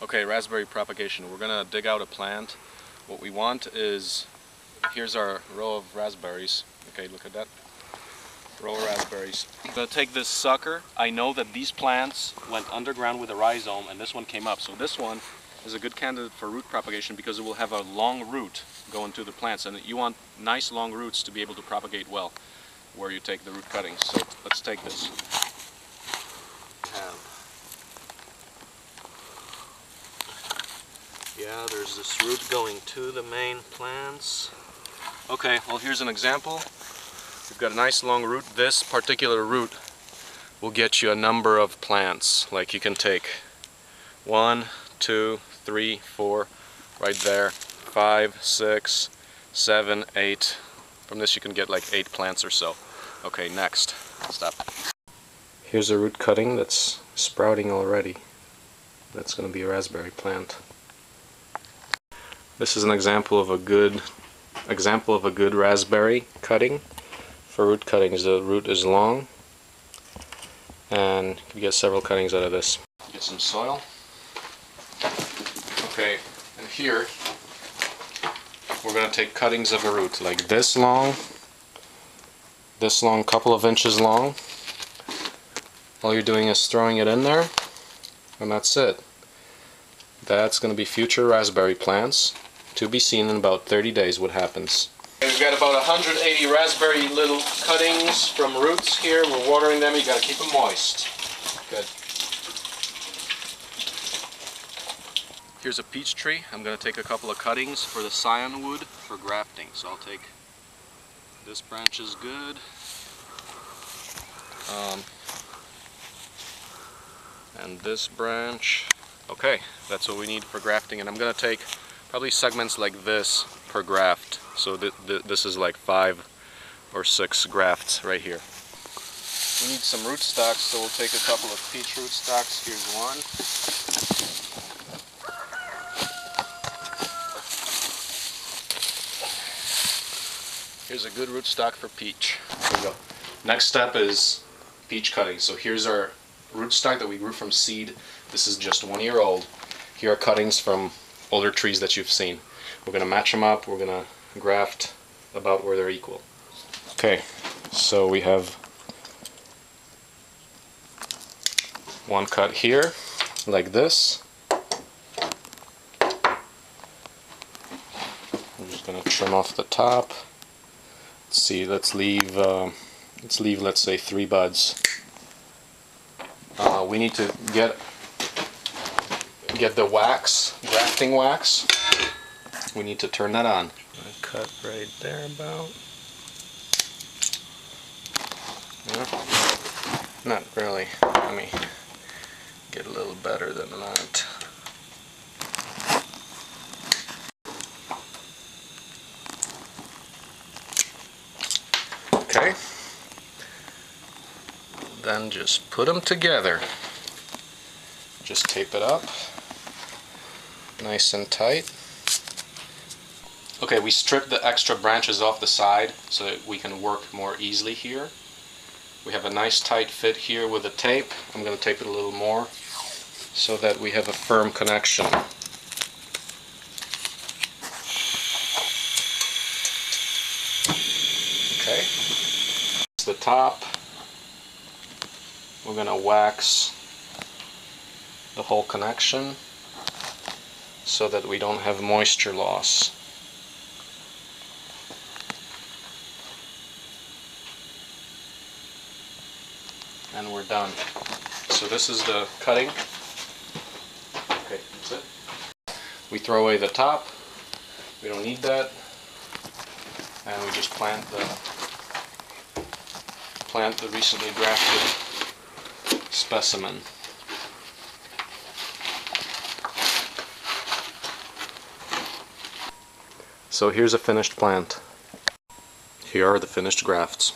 Okay, raspberry propagation. We're gonna dig out a plant. What we want is, here's our row of raspberries. Okay, look at that. Row of raspberries. I'm gonna take this sucker. I know that these plants went underground with a rhizome and this one came up. So this one is a good candidate for root propagation because it will have a long root going to the plants, and you want nice long roots to be able to propagate well where you take the root cuttings. So let's take this. Yeah, there's this root going to the main plants. Okay, well here's an example. You've got a nice long root. This particular root will get you a number of plants. Like you can take 1, 2, 3, 4, right there, 5, 6, 7, 8. From this you can get like 8 plants or so. Okay, next. Stop. Here's a root cutting that's sprouting already. That's going to be a raspberry plant. This is an example of a good raspberry cutting. For root cuttings, the root is long, and you get several cuttings out of this. Get some soil. Okay, and here we're going to take cuttings of a root like this long, couple of inches long. All you're doing is throwing it in there, and that's it. That's going to be future raspberry plants. To be seen in about 30 days what happens. We've got about 180 raspberry little cuttings from roots here. We're watering them. You got to keep them moist. Good. Here's a peach tree. I'm going to take a couple of cuttings for the scion wood for grafting. So I'll take this branch is good. And this branch. Okay, that's what we need for grafting. And I'm going to take probably segments like this per graft. So this is like 5 or 6 grafts right here. We need some rootstocks, so we'll take a couple of peach rootstocks. Here's one. Here's a good rootstock for peach. There we go. Next step is peach cutting. So here's our rootstock that we grew from seed. This is just 1 year old. Here are cuttings from older trees that you've seen. We're going to match them up. We're going to graft about where they're equal. Okay, so we have one cut here, like this. I'm just going to trim off the top. Let's see. Let's leave. Let's say 3 buds. We need to get the wax, grafting wax. We need to turn that on. I cut right there about. Yeah. Not really. Let me get a little better than that. Okay. Then just put them together. Just tape it up. Nice and tight. Okay, we stripped the extra branches off the side so that we can work more easily here. We have a nice tight fit here with the tape. I'm going to tape it a little more so that we have a firm connection. Okay. The top. We're going to wax the whole connection so that we don't have moisture loss. And we're done. So this is the cutting. Okay, that's it. We throw away the top. We don't need that. And we just plant the recently grafted specimen. So here's a finished plant. Here are the finished grafts.